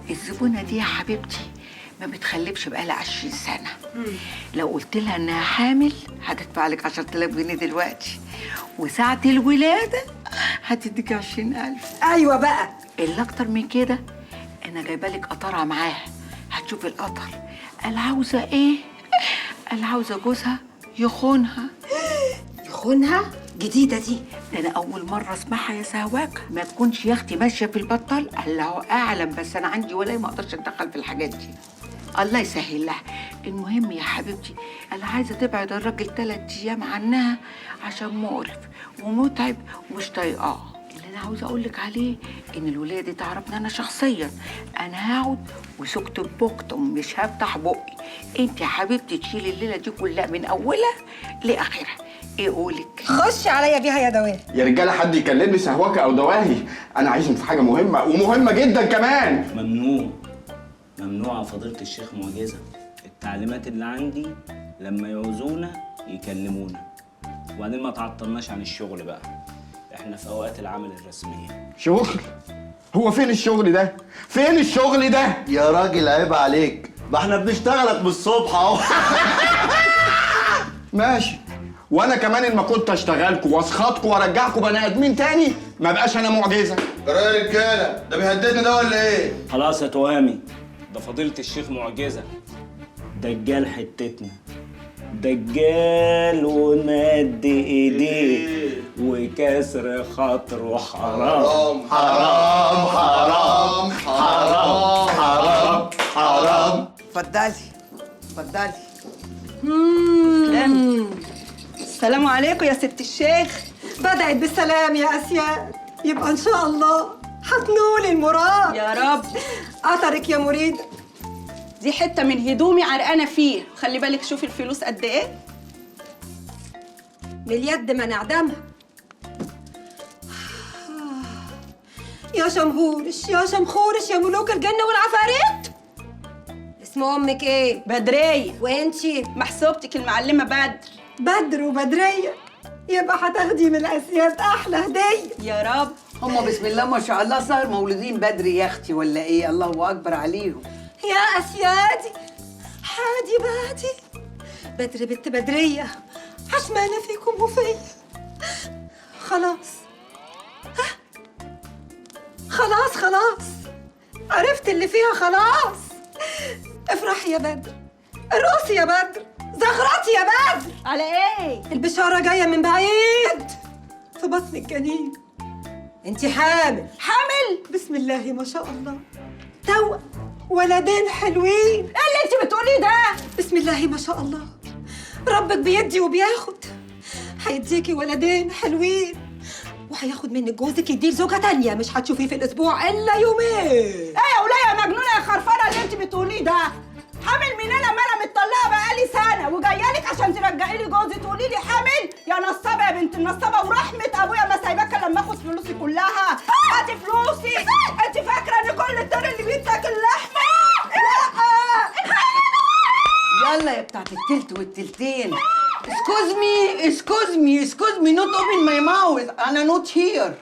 الزبونه دي يا حبيبتي ما بتخلفش بقالها 20 سنه. لو قلت لها انها حامل هتدفع لك 10,000 جنيه دلوقتي، وساعه الولاده هتديك 20,000. ايوه بقى. اللي اكتر من كده انا جايبه لك قطره معاها، هتشوفي القطر قال عاوزه ايه؟ قال عاوزه جوزها يخونها. يخونها؟ جديده دي. ده انا اول مره اسمعها يا سهواك. ما تكونش يا اختي ماشيه في البطال، الله اعلم، بس انا عندي ولايه ما اقدرش اتدخل في الحاجات دي. الله يسهل لها. المهم يا حبيبتي انا عايزه تبعد الراجل 3 ايام عنها عشان مقرف ومتعب ومش طايقاه. اللي انا عاوزه اقول لك عليه ان الولايه دي تعرفني انا شخصيا، انا هقعد وسكت بوكتم مش هفتح بقي. انت يا حبيبتي تشيلي الليله دي كلها من اولها لاخرها. ايه قولك؟ خش عليا بيها يا دواهي. يا رجاله حد يكلمني سهواكه او دواهي، انا عايزهم في حاجه مهمه ومهمه جدا كمان. ممنوع ممنوع يا فضيلة الشيخ معجزة. التعليمات اللي عندي لما يعوزونا يكلمونا، وبعدين ما تعطلناش عن الشغل بقى، احنا في اوقات العمل الرسمية. شغل؟ هو فين الشغل ده؟ فين الشغل ده؟ يا راجل عيب عليك، ما احنا بنشتغلك من الصبح اهو. ماشي، وانا كمان ان ما كنت اشتغلكوا واسخطكوا وارجعكوا بني ادمين تاني ما بقاش انا معجزه. يا رجاله ده بيهددنا ده ولا ايه؟ خلاص يا توامي، ده فضيلة الشيخ معجزة دجال حتتنا، دجال ومد ايديه وكسر خاطره حرام حرام حرام حرام حرام حرام. اتفضلي اتفضلي. السلام عليكم يا ست الشيخ. بدأت بالسلام يا أسياد، يبقى إن شاء الله هتنولي المراد يا رب. قطرك يا مريد. دي حته من هدومي عرقانه فيه، خلي بالك شوفي الفلوس قد ايه. من اليد ما نعدمها. يا شمهورش يا شمخورش يا ملوك الجن والعفاريت. اسم امك ايه؟ بدريه. وانتي؟ محسوبتك المعلمه بدر. بدر وبدريه، يبقى هتاخدي من الاسياد احلى هديه. يا رب. هما بسم الله ما شاء الله صار مولودين بدري يا اختي ولا ايه؟ الله اكبر عليهم. يا اسيادي حادي بادي بدر بنت بدريه، حشمانه فيكم وفيا. خلاص خلاص خلاص عرفت اللي فيها خلاص. افرحي يا بدر، ارقصي يا بدر، زغرطي يا بدر. على ايه؟ البشاره جايه من بعيد، في بطن الجنين. انتي حامل. حامل؟ بسم الله ما شاء الله، توأم ولدين حلوين. ايه اللي انت بتقوليه ده؟ بسم الله ما شاء الله، ربك بيدي وبياخد. هيديكي ولدين حلوين، وهياخد منك جوزك يديه لزوجة تانية، مش هتشوفيه في الأسبوع إلا يومين. ايه يا ولايه يا مجنونه يا خرفانه اللي انت بتقوليه ده؟ حامل مين انا؟ ما انا متطلقه بقالي سنه وجايه لك عشان ترجعي لي جوزي تقولي لي حامل؟ يا نصابه يا بنت النصابه، ورحمه ابويا ما سايباك لما اخد فلوسي كلها. هاتي فلوسي. انت فاكره ان كل الدور اللي بيتاكل لحمه؟ لا. يلا يا بتاعت التلت والتلتين. اسكوز مي اسكوز مي اسكوز مي، نوت اوبن ماي ماوث، انا نوت هير.